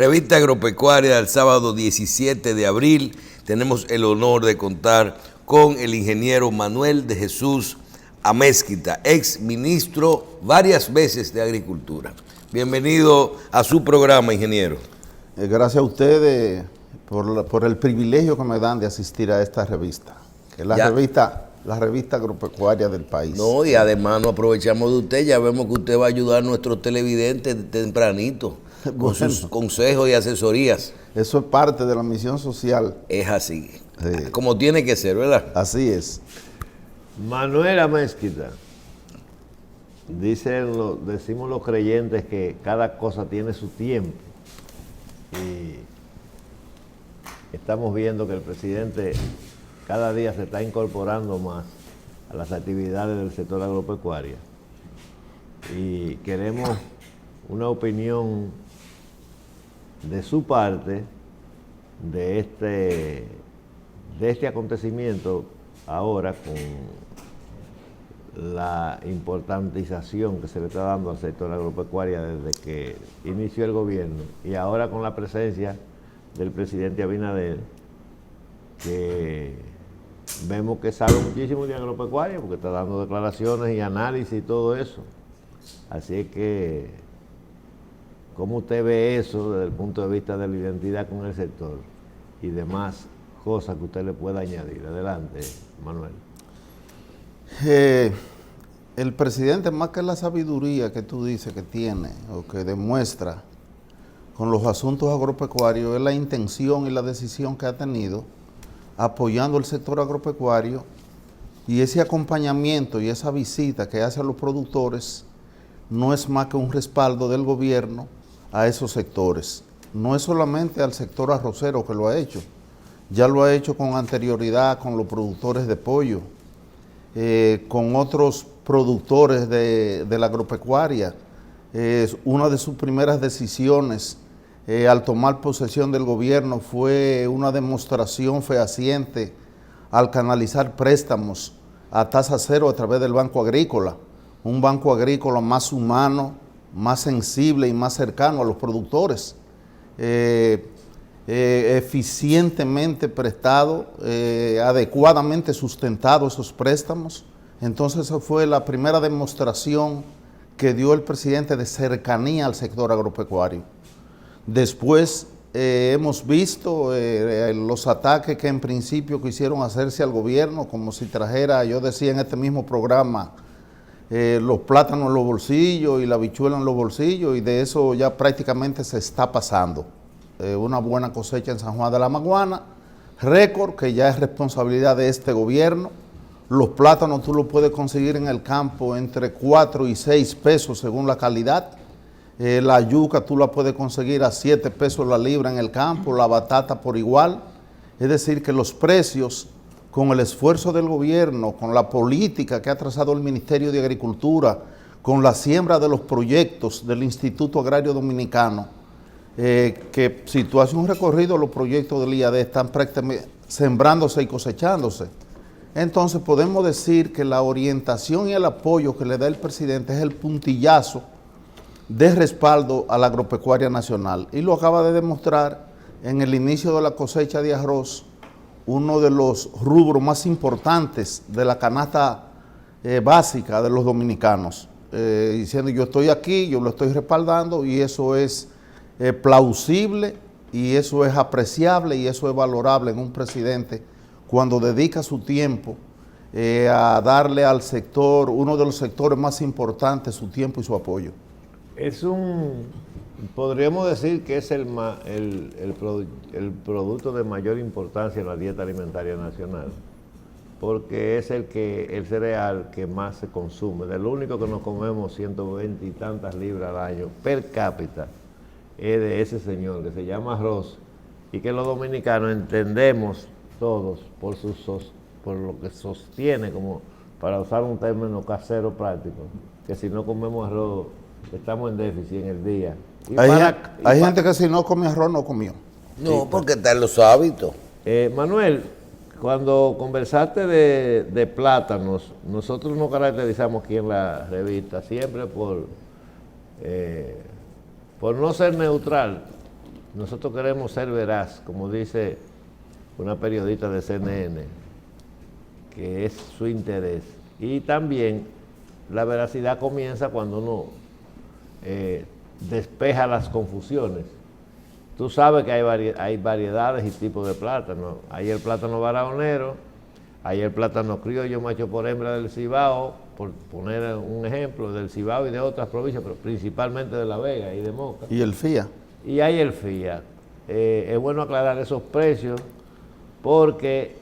Revista Agropecuaria del sábado 17 de abril. Tenemos el honor de contar con el ingeniero Manuel de Jesús Amezquita, ex ministro varias veces de Agricultura. Bienvenido a su programa, ingeniero. Gracias a ustedes por el privilegio que me dan de asistir a esta revista, que es la revista agropecuaria del país. No, y además nos aprovechamos de usted, ya vemos que usted va a ayudar a nuestros televidentes tempranito, con sus consejos y asesorías. Eso es parte de la misión social. Es así, como tiene que ser, ¿verdad? Así es. Manuel Amezquita, decimos los creyentes que cada cosa tiene su tiempo. Y estamos viendo que el presidente cada día se está incorporando más a las actividades del sector agropecuario. Y queremos una opinión de su parte de este acontecimiento ahora con la importantización que se le está dando al sector agropecuario desde que inició el gobierno y ahora con la presencia del presidente Abinader, que vemos que sabe muchísimo de agropecuaria porque está dando declaraciones y análisis y todo eso. Así es que, ¿cómo usted ve eso desde el punto de vista de la identidad con el sector y demás cosas que usted le pueda añadir? Adelante, Manuel. El presidente, más que la sabiduría que tú dices que tiene o que demuestra con los asuntos agropecuarios, es la intención y la decisión que ha tenido apoyando el sector agropecuario, y ese acompañamiento y esa visita que hace a los productores no es más que un respaldo del gobierno a esos sectores. No es solamente al sector arrocero que lo ha hecho, ya lo ha hecho con anterioridad con los productores de pollo, con otros productores de la agropecuaria. Una de sus primeras decisiones al tomar posesión del gobierno fue una demostración fehaciente al canalizar préstamos a tasa cero a través del Banco Agrícola, un banco agrícola más humano, más sensible y más cercano a los productores, eficientemente prestado, adecuadamente sustentado esos préstamos. Entonces esa fue la primera demostración que dio el presidente de cercanía al sector agropecuario. Después hemos visto los ataques que en principio quisieron hacerse al gobierno, como si trajera, yo decía en este mismo programa, los plátanos en los bolsillos y la habichuela en los bolsillos, y de eso ya prácticamente se está pasando. Una buena cosecha en San Juan de la Maguana, récord que ya es responsabilidad de este gobierno. Los plátanos tú los puedes conseguir en el campo entre 4 y 6 pesos según la calidad. La yuca tú la puedes conseguir a 7 pesos la libra en el campo, la batata por igual. Es decir, que los precios, con el esfuerzo del gobierno, con la política que ha trazado el Ministerio de Agricultura, con la siembra de los proyectos del Instituto Agrario Dominicano, que si tú haces un recorrido, los proyectos del IAD están prácticamente sembrándose y cosechándose. Entonces podemos decir que la orientación y el apoyo que le da el presidente es el puntillazo de respaldo a la agropecuaria nacional, y lo acaba de demostrar en el inicio de la cosecha de arroz, uno de los rubros más importantes de la canasta básica de los dominicanos, diciendo yo estoy aquí, yo lo estoy respaldando, y eso es plausible, y eso es apreciable, y eso es valorable en un presidente cuando dedica su tiempo a darle al sector, uno de los sectores más importantes, su tiempo y su apoyo. Podríamos decir que es el producto de mayor importancia en la dieta alimentaria nacional, porque es el cereal que más se consume. Del único que nos comemos 120 y tantas libras al año per cápita es de ese señor que se llama arroz, y que los dominicanos entendemos todos por lo que sostiene, como para usar un término casero práctico, que si no comemos arroz estamos en déficit en el día. Hay gente que si no come arroz no comió. No, porque está en los hábitos. Manuel, cuando conversaste de plátanos, nosotros nos caracterizamos aquí en la revista siempre por no ser neutral, nosotros queremos ser veraz, como dice una periodista de CNN, que es su interés. Y también la veracidad comienza cuando uno despeja las confusiones. Tú sabes que hay variedades y tipos de plátano. Hay el plátano barahonero, hay el plátano criollo macho por hembra del Cibao, por poner un ejemplo, del Cibao y de otras provincias, pero principalmente de La Vega y de Moca. Y el FIA. Y hay el FIA. Es bueno aclarar esos precios porque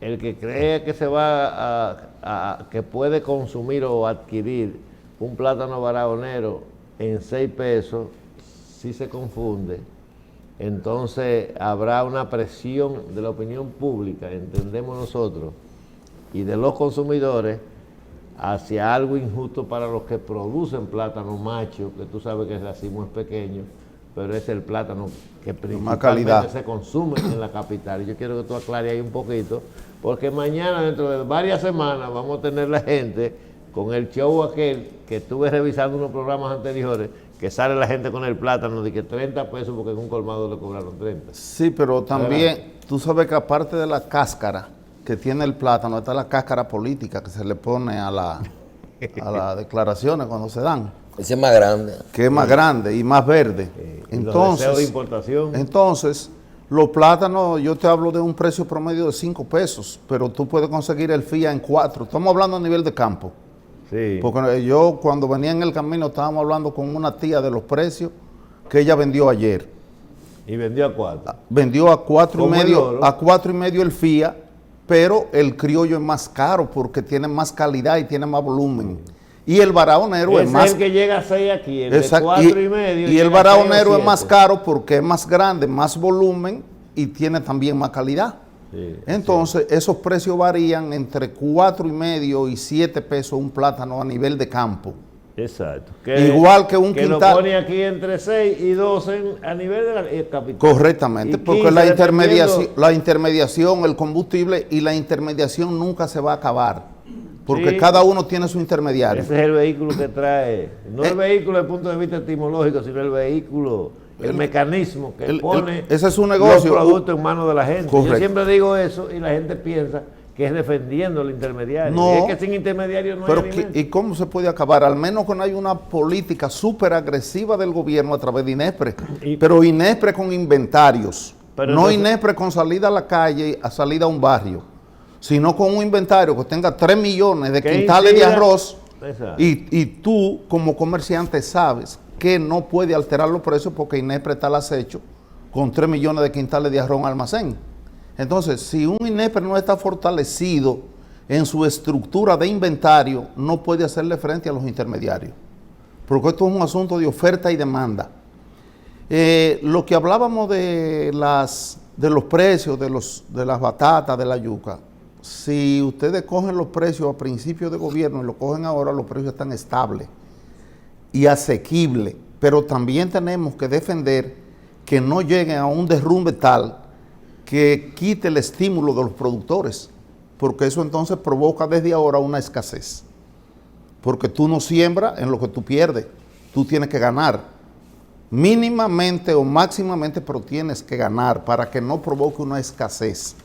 el que cree que se va que puede consumir o adquirir un plátano barahonero en 6 pesos, si se confunde, entonces habrá una presión de la opinión pública, entendemos nosotros, y de los consumidores hacia algo injusto para los que producen plátano macho, que tú sabes que el racimo es pequeño, pero es el plátano que principalmente se consume en la capital. Y yo quiero que tú aclares ahí un poquito, porque mañana, dentro de varias semanas, vamos a tener la gente con el show aquel que estuve revisando unos programas anteriores, que sale la gente con el plátano de que 30 pesos porque en un colmado le cobraron 30. Sí, pero también tú sabes que aparte de la cáscara que tiene el plátano, está la cáscara política que se le pone a las declaraciones cuando se dan. Ese es más grande. Que es más grande y más verde. Los deseos de importación. Entonces, los plátanos, yo te hablo de un precio promedio de 5 pesos, pero tú puedes conseguir el FIA en 4. Estamos hablando a nivel de campo. Sí. Porque yo cuando venía en el camino estábamos hablando con una tía de los precios que ella vendió ayer. ¿Y vendió a 4? Vendió a 4.5, ¿no? a 4.5 el FIA, pero el criollo es más caro porque tiene más calidad y tiene más volumen. Y el barahonero es más... Es el que llega a 6 aquí, el de 4.5. Y el barahonero es más caro porque es más grande, más volumen y tiene también más calidad. Sí, entonces, esos precios varían entre 4.5 y 7 pesos un plátano a nivel de campo. Exacto. Igual que un quintal. Que lo pone aquí entre 6 y 12 a nivel de la capital. Correctamente, porque la intermediación, el combustible y la intermediación nunca se va a acabar. Porque cada uno tiene su intermediario. Ese es el vehículo que trae, no el vehículo desde el punto de vista etimológico, sino el vehículo, el mecanismo que pone ese es su negocio, los productos en manos de la gente. Correcto. Yo siempre digo eso y la gente piensa que es defendiendo al intermediario. No, y es que sin intermediario no hay alimento. ¿Y cómo se puede acabar? Al menos que no hay una política súper agresiva del gobierno a través de INESPRE. Pero INESPRE con inventarios. No entonces, INESPRE con salida a la calle, a salida a un barrio. Sino con un inventario que tenga 3 millones de quintales de arroz. Y tú, como comerciante, sabes que no puede alterar los precios porque INESPRE está al acecho con 3 millones de quintales de arroz en almacén. Entonces, si un INESPRE no está fortalecido en su estructura de inventario, no puede hacerle frente a los intermediarios. Porque esto es un asunto de oferta y demanda. Lo que hablábamos de los precios de las batatas, de la yuca, si ustedes cogen los precios a principios de gobierno y lo cogen ahora, los precios están estables y asequibles. Pero también tenemos que defender que no lleguen a un derrumbe tal que quite el estímulo de los productores, porque eso entonces provoca desde ahora una escasez. Porque tú no siembras en lo que tú pierdes, tú tienes que ganar, mínimamente o máximamente, pero tienes que ganar para que no provoque una escasez.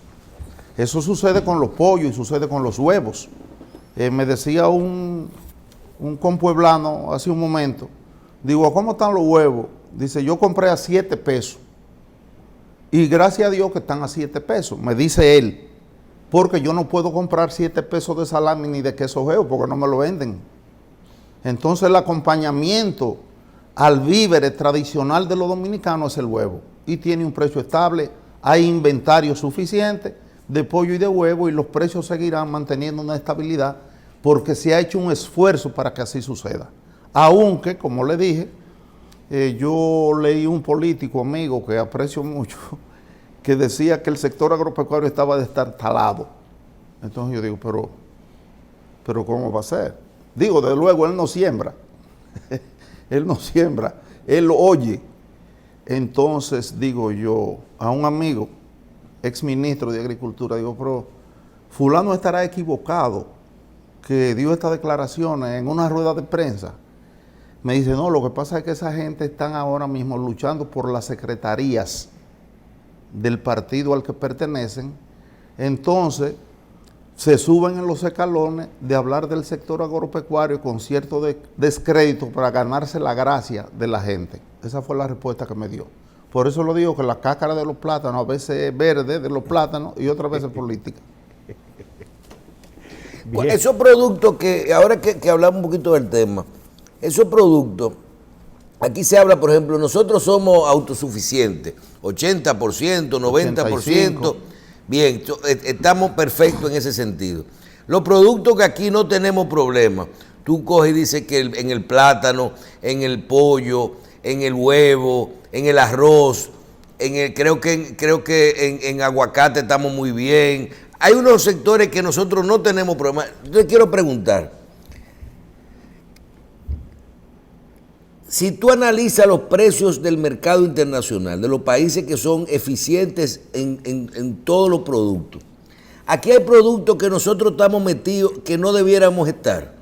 Eso sucede con los pollos y sucede con los huevos. Me decía un compueblano hace un momento, digo, ¿cómo están los huevos? Dice, yo compré a 7 pesos. Y gracias a Dios que están a 7 pesos, me dice él, porque yo no puedo comprar 7 pesos de salami ni de queso geo porque no me lo venden. Entonces el acompañamiento al víver tradicional de los dominicanos es el huevo y tiene un precio estable, hay inventario suficiente de pollo y de huevo y los precios seguirán manteniendo una estabilidad porque se ha hecho un esfuerzo para que así suceda. Aunque, como le dije, yo leí un político amigo que aprecio mucho, que decía que el sector agropecuario estaba destartalado. Entonces yo digo, pero ¿cómo va a ser? Digo, de luego, él no siembra. Él no siembra, él oye. Entonces digo yo a un amigo, exministro de Agricultura, digo, pero fulano estará equivocado que dio estas declaraciones en una rueda de prensa. Me dice, no, lo que pasa es que esa gente están ahora mismo luchando por las secretarías del partido al que pertenecen, entonces se suben en los escalones de hablar del sector agropecuario con cierto descrédito para ganarse la gracia de la gente. Esa fue la respuesta que me dio. Por eso lo digo, que la cáscara de los plátanos a veces es verde de los plátanos y otras veces política. Pues esos productos que, ahora que hablamos un poquito del tema, esos productos, aquí se habla, por ejemplo, nosotros somos autosuficientes, 80%, 90%, 85%. bien, estamos perfectos en ese sentido. Los productos que aquí no tenemos problema, tú coges y dices que en el plátano, en el pollo, en el huevo, en el arroz, creo que en aguacate estamos muy bien. Hay unos sectores que nosotros no tenemos problema. Yo quiero preguntar, si tú analizas los precios del mercado internacional, de los países que son eficientes en todos los productos, aquí hay productos que nosotros estamos metidos que no debiéramos estar.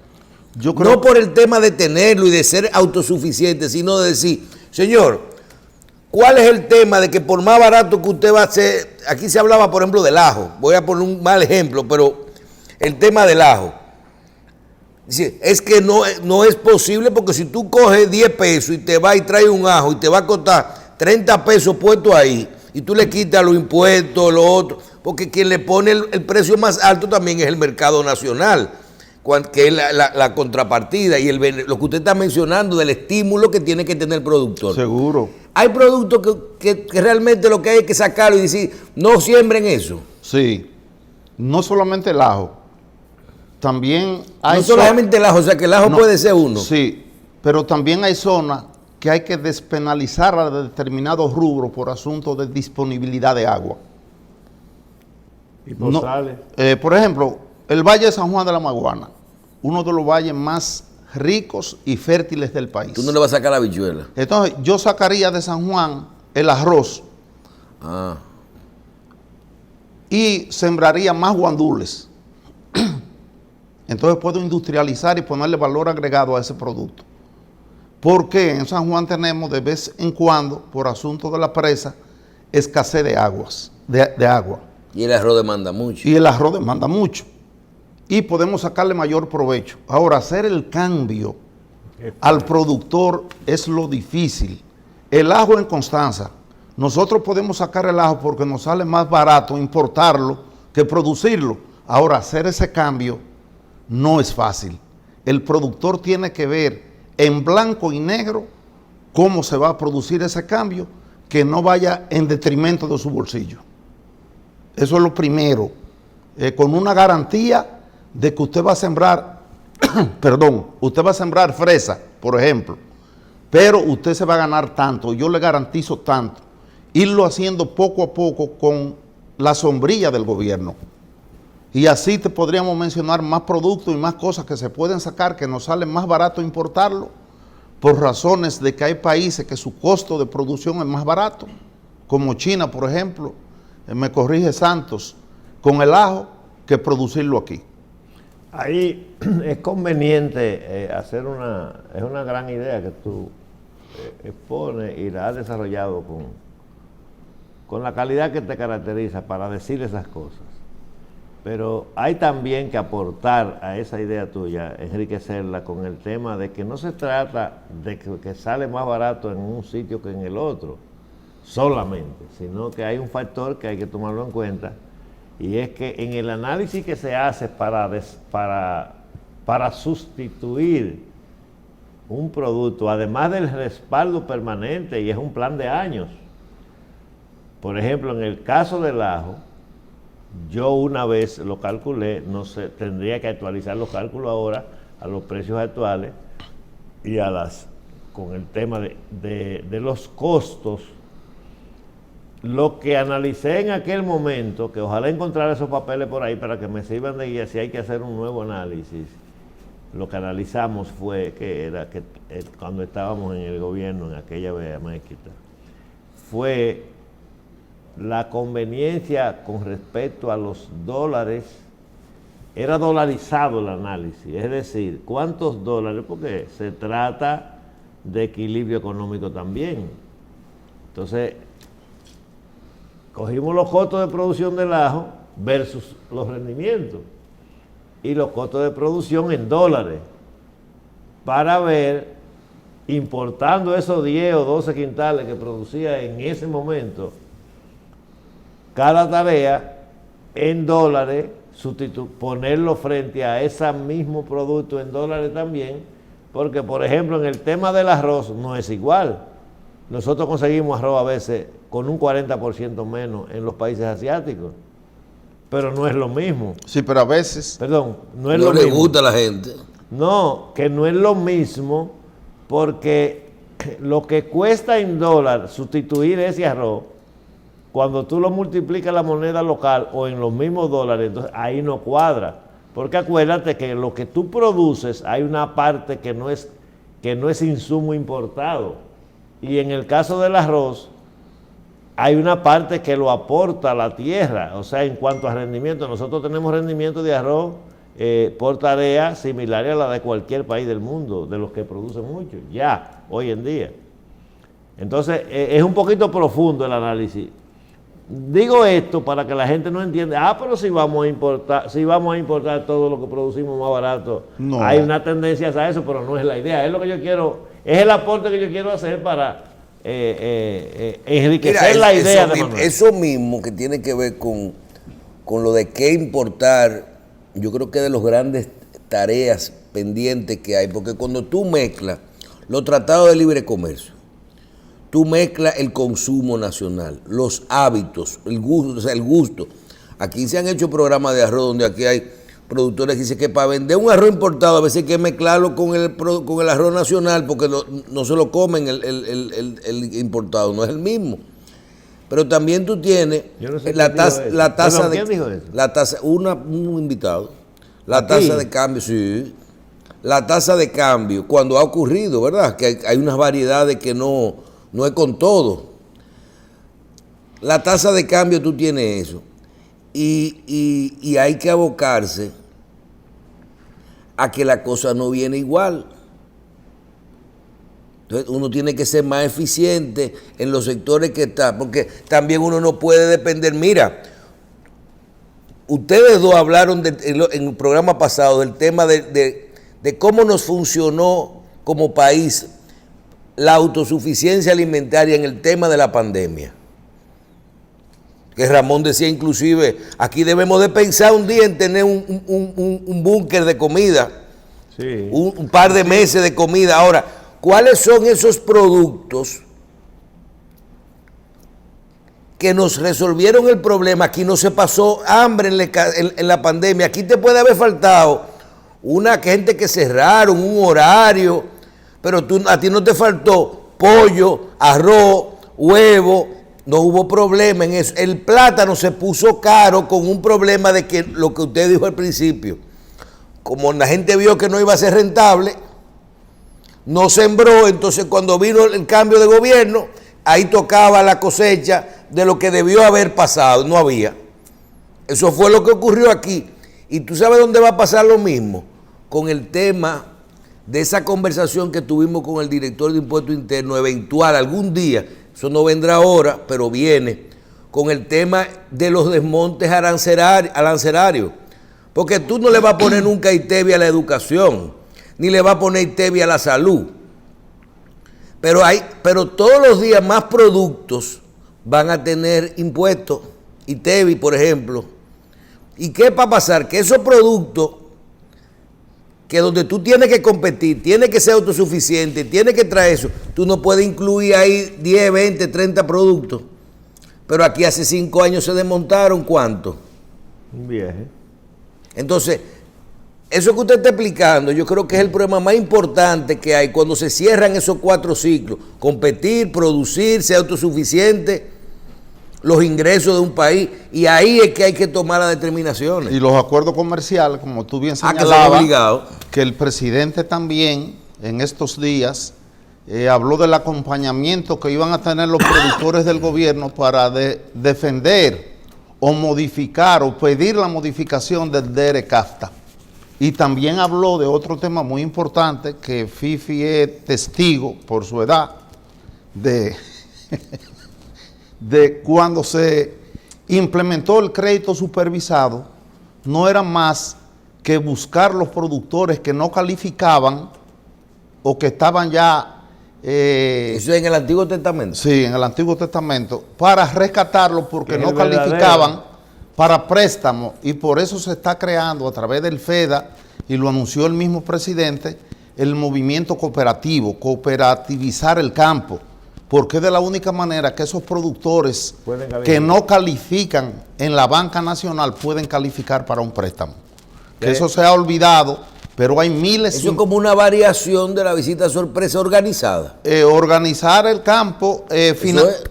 Yo creo No por el tema de tenerlo y de ser autosuficiente, sino de decir, señor, ¿cuál es el tema de que por más barato que usted va a hacer? Aquí se hablaba, por ejemplo, del ajo. Voy a poner un mal ejemplo, pero el tema del ajo. Es que no es posible, porque si tú coges 10 pesos y te vas y traes un ajo y te va a costar 30 pesos puesto ahí, y tú le quitas los impuestos, lo otro, porque quien le pone el precio más alto también es el mercado nacional, que es la contrapartida y lo que usted está mencionando del estímulo que tiene que tener el productor. seguro. Hay productos que realmente lo que hay que sacarlo y decir, no siembren eso. Sí, no solamente el ajo, también hay... No solamente el ajo, o sea que el ajo No, puede ser uno. Sí, pero también hay zonas que hay que despenalizar a determinados rubros por asunto de disponibilidad de agua. Y Pozales. Por ejemplo, el Valle de San Juan de la Maguana, uno de los valles más ricos y fértiles del país. Tú no le vas a sacar la habichuela. Entonces, yo sacaría de San Juan el arroz Ah. y sembraría más guandules. Entonces puedo industrializar y ponerle valor agregado a ese producto. Porque en San Juan tenemos de vez en cuando, por asunto de la presa, escasez de agua. Y el arroz demanda mucho. Y el arroz demanda mucho. Y podemos sacarle mayor provecho. Ahora, hacer el cambio al productor es lo difícil. El ajo en Constanza, nosotros podemos sacar el ajo porque nos sale más barato importarlo que producirlo. Ahora, hacer ese cambio no es fácil. El productor tiene que ver en blanco y negro cómo se va a producir ese cambio, que no vaya en detrimento de su bolsillo. Eso es lo primero, con una garantía de que usted va a sembrar, perdón, usted va a sembrar fresa, por ejemplo, pero usted se va a ganar tanto, yo le garantizo tanto, irlo haciendo poco a poco con la sombrilla del gobierno. Y así te podríamos mencionar más productos y más cosas que se pueden sacar, que nos sale más barato importarlo, por razones de que hay países que su costo de producción es más barato, como China, por ejemplo, me corrige Santos, con el ajo, que producirlo aquí. Ahí es conveniente hacer es una gran idea que tú expones y la has desarrollado con la calidad que te caracteriza para decir esas cosas. Pero hay también que aportar a esa idea tuya, enriquecerla con el tema de que no se trata de que sale más barato en un sitio que en el otro, solamente, sino que hay un factor que hay que tomarlo en cuenta, y es que en el análisis que se hace para sustituir un producto, además del respaldo permanente, y es un plan de años. Por ejemplo, en el caso del ajo, yo una vez lo calculé, no sé, tendría que actualizar los cálculos ahora a los precios actuales y con el tema de los costos. Lo que analicé en aquel momento, que ojalá encontrar esos papeles por ahí para que me sirvan de guía si hay que hacer un nuevo análisis, lo que analizamos fue que cuando estábamos en el gobierno, en aquella mezquita, fue la conveniencia con respecto a los dólares. Era dolarizado el análisis, es decir, cuántos dólares, porque se trata de equilibrio económico también. Entonces, cogimos los costos de producción del ajo versus los rendimientos y los costos de producción en dólares para ver, importando esos 10 o 12 quintales que producía en ese momento cada tarea en dólares, ponerlo frente a ese mismo producto en dólares también, porque por ejemplo en el tema del arroz no es igual. Nosotros conseguimos arroz a veces con un 40% menos en los países asiáticos, pero no es lo mismo. Sí, pero a veces... Perdón, no es No lo le mismo. gusta a la gente. No, que no es lo mismo, porque lo que cuesta en dólar sustituir ese arroz, cuando tú lo multiplicas en la moneda local o en los mismos dólares, entonces ahí no cuadra. Porque acuérdate que lo que tú produces, hay una parte que no es insumo importado. Y en el caso del arroz, hay una parte que lo aporta la tierra. O sea, en cuanto a rendimiento, nosotros tenemos rendimiento de arroz por tarea similares a la de cualquier país del mundo, de los que producen mucho, ya, hoy en día. Entonces, es un poquito profundo el análisis. Digo esto para que la gente no entienda, pero si vamos a importar todo lo que producimos más barato, no. Hay una tendencia a eso, pero no es la idea. Es lo que yo quiero, es el aporte que yo quiero hacer para enriquecer la idea de Manuel. Eso mismo que tiene que ver con lo de qué importar, yo creo que de las grandes tareas pendientes que hay, porque cuando tú mezclas los tratados de libre comercio, tú mezclas el consumo nacional, los hábitos, el gusto. Aquí se han hecho programas de arroz donde aquí hay productores que dicen que para vender un arroz importado a veces hay que mezclarlo con el arroz nacional porque no se lo comen el importado, no es el mismo. Pero también tú tienes la tasa de... ¿Quién dijo eso? La tasa, un invitado. La ¿Aquí? tasa de cambio, sí. La tasa de cambio, cuando ha ocurrido, ¿verdad? Que hay unas variedades que no es con todo. La tasa de cambio tú tienes eso. Y hay que abocarse a que la cosa no viene igual. Entonces uno tiene que ser más eficiente en los sectores que está, porque también uno no puede depender. Mira, ustedes dos hablaron en el programa pasado del tema de cómo nos funcionó como país la autosuficiencia alimentaria en el tema de la pandemia. Que Ramón decía inclusive, aquí debemos de pensar un día en tener un búnker de comida, Sí. un par de meses de comida. Ahora, ¿cuáles son esos productos que nos resolvieron el problema? Aquí no se pasó hambre en la pandemia. Aquí te puede haber faltado una gente que cerraron, un horario, pero a ti no te faltó pollo, arroz, huevo, no hubo problema en eso. El plátano se puso caro con un problema de que lo que usted dijo al principio, como la gente vio que no iba a ser rentable, no sembró, entonces cuando vino el cambio de gobierno, ahí tocaba la cosecha de lo que debió haber pasado, no había. Eso fue lo que ocurrió aquí. Y tú sabes dónde va a pasar lo mismo, con el tema de esa conversación que tuvimos con el director de Impuesto Interno, eventual, algún día, eso no vendrá ahora, pero viene, con el tema de los desmontes arancelarios. Porque tú no le vas a poner nunca ITEVI a la educación, ni le vas a poner ITEVI a la salud. Pero todos los días más productos van a tener impuestos, ITEVI, por ejemplo. ¿Y qué va a pasar? Que esos productos, que donde tú tienes que competir, tienes que ser autosuficiente, tienes que traer eso, tú no puedes incluir ahí 10, 20, 30 productos. Pero aquí hace 5 años se desmontaron, ¿cuánto? Un viaje. Entonces, eso que usted está explicando, yo creo que es el problema más importante que hay cuando se cierran esos 4 ciclos. Competir, producir, ser autosuficiente, los ingresos de un país, y ahí es que hay que tomar las determinaciones. Y los acuerdos comerciales, como tú bien Que son señalabas, obligados. que el presidente también en estos días habló del acompañamiento que iban a tener los productores del gobierno para defender o modificar o pedir la modificación del DERE-CAFTA. Y también habló de otro tema muy importante, que Fifi es testigo por su edad de, de cuando se implementó el crédito supervisado, no era más que buscar los productores que no calificaban o que estaban ya... Eso es en el Antiguo Testamento. Sí, en el Antiguo Testamento, para rescatarlos porque no calificaban verdadero para préstamo, y por eso se está creando a través del FEDA, y lo anunció el mismo presidente, el movimiento cooperativo, cooperativizar el campo, porque es de la única manera que esos productores que no califican en la banca nacional pueden calificar para un préstamo. Que eso se ha olvidado, pero hay miles... Eso es como una variación de la visita sorpresa organizada. Organizar el campo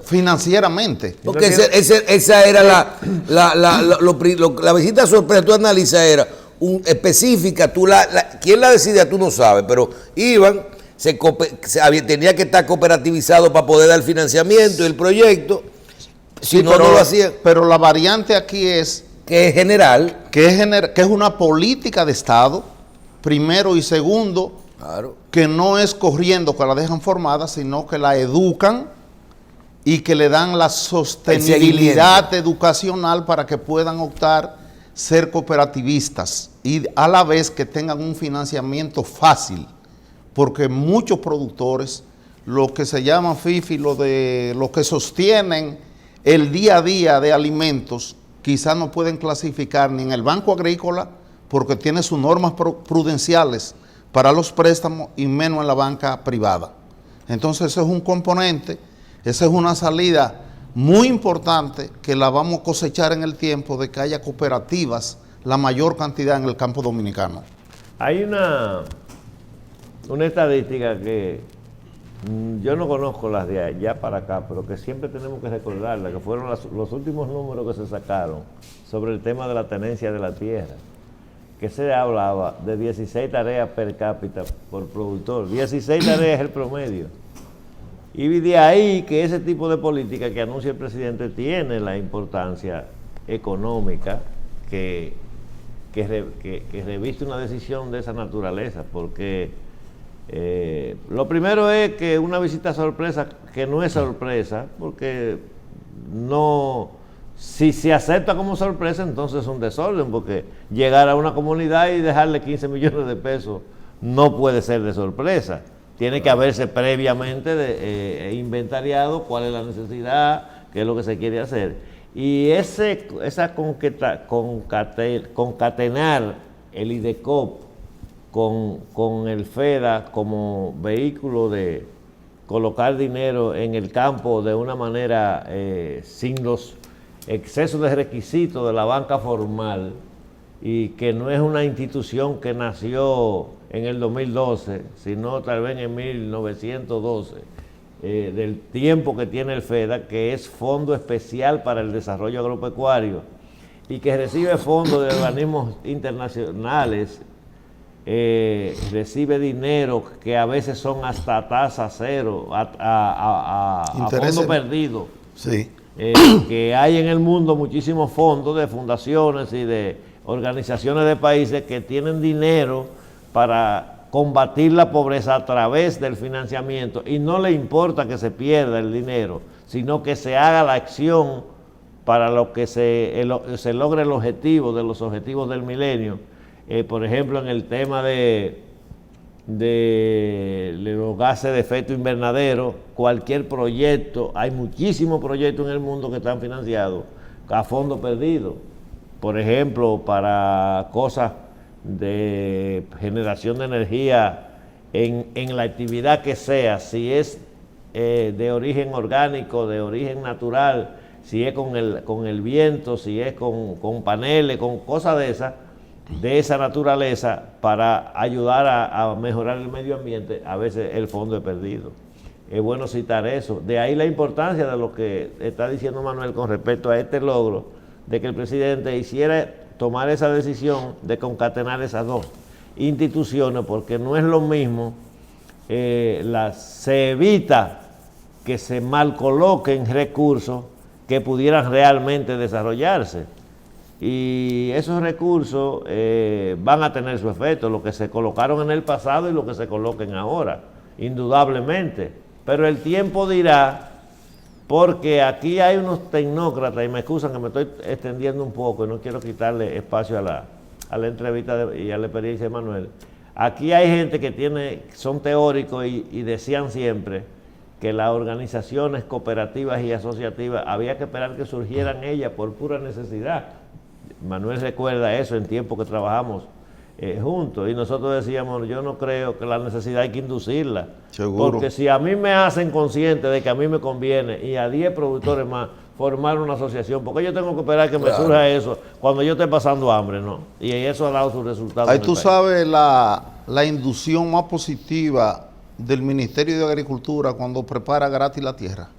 financieramente. Porque esa era la visita sorpresa, tú analizas, era específica, ¿quién la decidía? Tú no sabes, pero iban, tenía que estar cooperativizado para poder dar financiamiento y el proyecto, si no, no lo hacían. Pero la variante aquí es... Que es general. Que es una política de Estado, primero, y segundo, claro, que no es corriendo que la dejan formada, sino que la educan y que le dan la sostenibilidad educacional para que puedan optar ser cooperativistas y a la vez que tengan un financiamiento fácil, porque muchos productores, lo que se llama FIFI, lo que sostienen el día a día de alimentos, quizás no pueden clasificar ni en el Banco Agrícola, porque tiene sus normas prudenciales para los préstamos, y menos en la banca privada. Entonces ese es un componente, esa es una salida muy importante que la vamos a cosechar en el tiempo de que haya cooperativas, la mayor cantidad en el campo dominicano. Hay una estadística que yo no conozco las de allá para acá, pero que siempre tenemos que recordarla, que fueron los últimos números que se sacaron sobre el tema de la tenencia de la tierra, que se hablaba de 16 tareas per cápita por productor. 16 tareas es el promedio. Y de ahí que ese tipo de política que anuncia el presidente tiene la importancia económica que reviste una decisión de esa naturaleza, porque lo primero es que una visita sorpresa, que no es sorpresa, porque no... Si se acepta como sorpresa, entonces es un desorden, porque llegar a una comunidad y dejarle 15 millones de pesos no puede ser de sorpresa. Tiene que haberse previamente inventariado cuál es la necesidad, qué es lo que se quiere hacer. Y concatenar el IDECOP con el FEDA como vehículo de colocar dinero en el campo de una manera sin los excesos de requisitos de la banca formal, y que no es una institución que nació en el 2012, sino tal vez en 1912, del tiempo que tiene el FEDA, que es Fondo Especial para el Desarrollo Agropecuario, y que recibe fondos de organismos internacionales, recibe dinero que a veces son hasta tasa cero, a fondo perdido. Sí. Que hay en el mundo muchísimos fondos de fundaciones y de organizaciones de países que tienen dinero para combatir la pobreza a través del financiamiento, y no le importa que se pierda el dinero, sino que se haga la acción para lo que se logre el objetivo de los objetivos del milenio. Por ejemplo, en el tema de los gases de efecto invernadero, cualquier proyecto, hay muchísimos proyectos en el mundo que están financiados a fondo perdido. Por ejemplo, para cosas de generación de energía en la actividad que sea, si es de origen orgánico, de origen natural, si es con el viento, si es con paneles, con cosas de esa naturaleza, para ayudar a mejorar el medio ambiente, a veces el fondo es perdido. Es bueno citar eso. De ahí la importancia de lo que está diciendo Manuel con respecto a este logro, de que el presidente hiciera tomar esa decisión de concatenar esas dos instituciones, porque no es lo mismo, se evita que se mal coloquen recursos que pudieran realmente desarrollarse. Y esos recursos van a tener su efecto, lo que se colocaron en el pasado y lo que se coloquen ahora, indudablemente. Pero el tiempo dirá, porque aquí hay unos tecnócratas, y me excusan que me estoy extendiendo un poco y no quiero quitarle espacio a la entrevista y a la experiencia de Manuel. Aquí hay gente que son teóricos y decían siempre que las organizaciones cooperativas y asociativas había que esperar que surgieran ellas por pura necesidad. Manuel recuerda eso en tiempo que trabajamos juntos y nosotros decíamos, yo no creo que la necesidad hay que inducirla. Seguro. Porque si a mí me hacen consciente de que a mí me conviene y a 10 productores más formar una asociación, porque yo tengo que esperar que me surja eso cuando yo esté pasando hambre, ¿no? Y eso ha dado sus resultados. Ahí tú sabes la inducción más positiva del Ministerio de Agricultura cuando prepara gratis la tierra,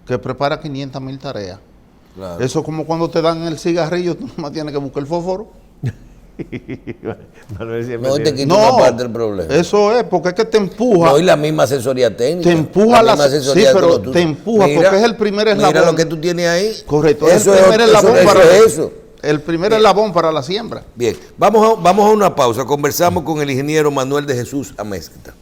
que prepara 500,000 tareas. Claro. Eso es como cuando te dan el cigarrillo, tú nomás tienes que buscar el fósforo. No te quita una parte del problema. Eso es, porque es que te empuja. No, y la misma asesoría técnica. Te empuja la misma asesoría. Sí, pero te empuja porque es el primer eslabón. Mira lo que tú tienes ahí. Correcto, Eso es el primer eslabón para eso. El primer eslabón para la siembra. Bien, vamos a una pausa. Conversamos con el ingeniero Manuel de Jesús Amezquita.